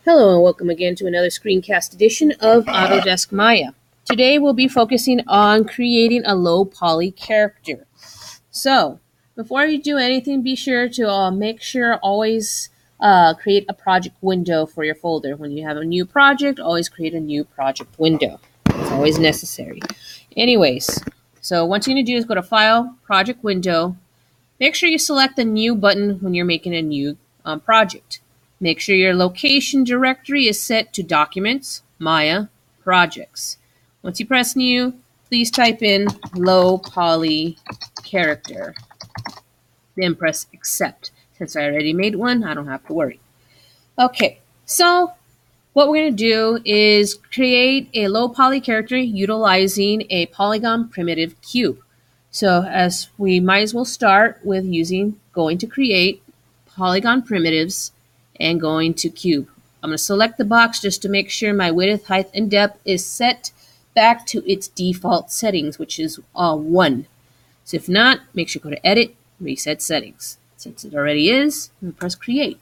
Hello and welcome again to another screencast edition of Autodesk Maya. Today we'll be focusing on creating a low poly character. So, before you do anything, be sure to make sure always create a project window for your folder. When you have a new project, always create a new project window. It's always necessary. Anyways, so what you're going to do is go to File, Project Window. Make sure you select the New button when you're making a new project. Make sure your location directory is set to Documents, Maya, Projects. Once you press New, please type in low poly character. Then press Accept. Since I already made one, I don't have to worry. Okay, so what we're going to do is create a low poly character utilizing a polygon primitive cube. So as we might as well start with going to create polygon primitives and going to cube. I'm going to select the box just to make sure my width, height, and depth is set back to its default settings, which is 1. So if not, make sure to go to Edit, Reset Settings. Since it already is, I'm going to press Create.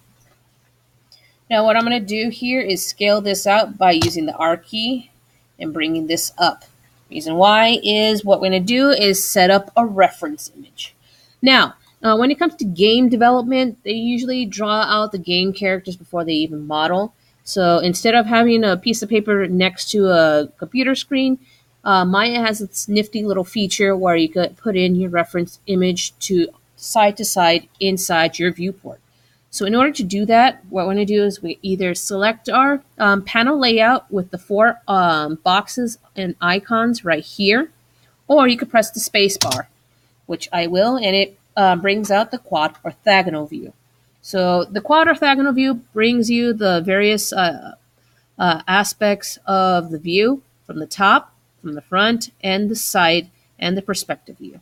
Now what I'm going to do here is scale this out by using the R key and bringing this up. Reason why is what we're going to do is set up a reference image. Now, when it comes to game development, they usually draw out the game characters before they even model. So instead of having a piece of paper next to a computer screen, Maya has this nifty little feature where you could put in your reference image to side inside your viewport. So in order to do that, what we're going to do is we either select our panel layout with the 4 boxes and icons right here, or you could press the space bar, which I will, and it brings out the quad orthogonal view. So the quad orthogonal view brings you the various aspects of the view from the top, from the front, and the side, and the perspective view.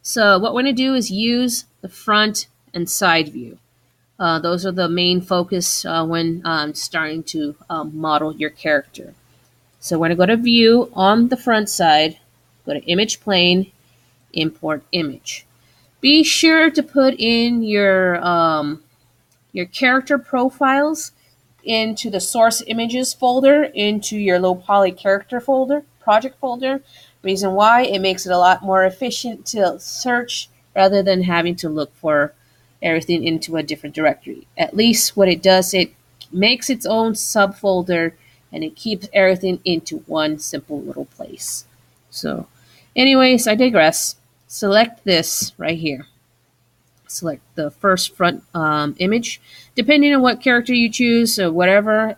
So what we're going to do is use the front and side view. Those are the main focus when starting to model your character. So we're going to go to View on the front side, go to Image Plane, Import Image. Be sure to put in your character profiles into the Source Images folder, into your low poly character folder, project folder. Reason why, it makes it a lot more efficient to search rather than having to look for everything into a different directory. At least what it does, it makes its own subfolder and it keeps everything into one simple little place. So anyways, I digress. Select this right here. Select the first front image. Depending on what character you choose, so whatever,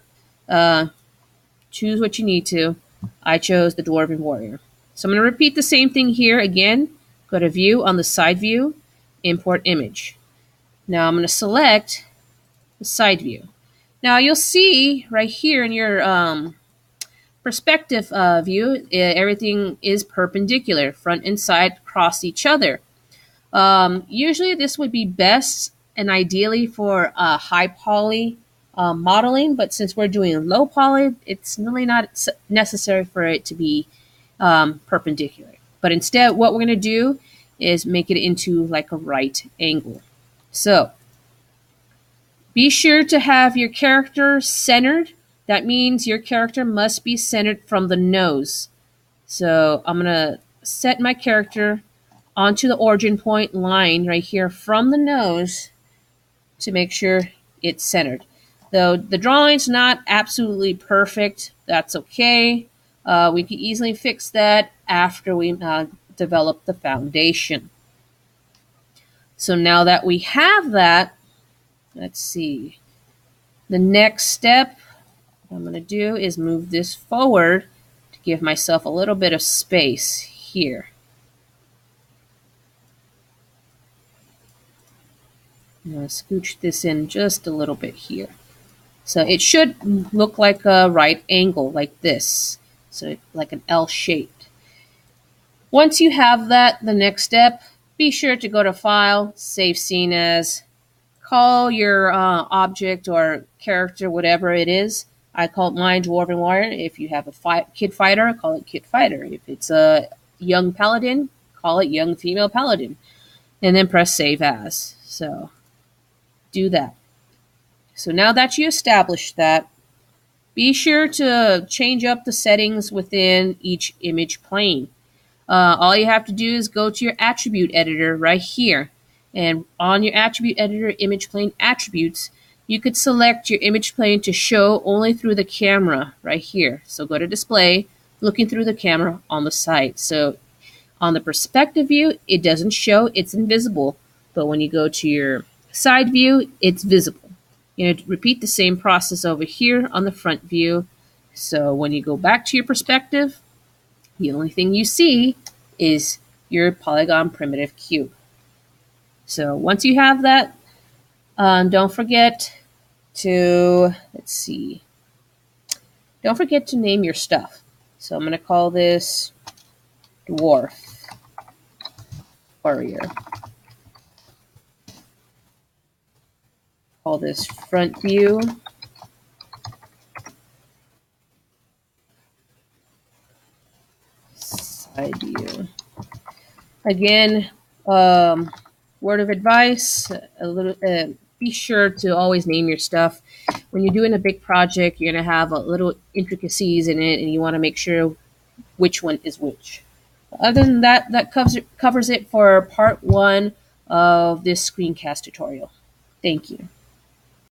choose what you need to. I chose the Dwarven Warrior. So I'm going to repeat the same thing here again. Go to View on the side view, Import Image. Now I'm going to select the side view. Now you'll see right here in your perspective view, everything is perpendicular. Front and side cross each other. Usually this would be best and ideally for high poly modeling, but since we're doing low poly, it's really not necessary for it to be perpendicular. But instead, what we're going to do is make it into like a right angle. So be sure to have your character centered. That means your character must be centered from the nose. So I'm going to set my character onto the origin point line right here from the nose to make sure it's centered. Though the drawing's not absolutely perfect, that's okay. We can easily fix that after we develop the foundation. So now that we have that, let's see. The next step I'm going to do is move this forward to give myself a little bit of space here. I'm going to scooch this in just a little bit here. So it should look like a right angle, like this. So like an L shaped. Once you have that, the next step, be sure to go to File, Save Scene As, call your object or character, whatever it is. I call it mine Dwarven Warrior. If you have a kid fighter, call it kid fighter. If it's a young paladin, call it young female paladin. And then press Save As. So do that. So now that you established that, be sure to change up the settings within each image plane. All you have to do is go to your attribute editor right here. And on your attribute editor, image plane attributes, you could select your image plane to show only through the camera right here. So go to display, looking through the camera on the side. So on the perspective view, it doesn't show, it's invisible. But when you go to your side view, it's visible. You know, repeat the same process over here on the front view. So when you go back to your perspective, the only thing you see is your polygon primitive cube. So once you have that, don't forget to, let's see, don't forget to name your stuff. So I'm going to call this Dwarf Warrior. Call this front view. Side view. Again, word of advice, be sure to always name your stuff. When you're doing a big project, you're going to have a little intricacies in it, and you want to make sure which one is which. Other than that, that covers it for part one of this screencast tutorial. Thank you.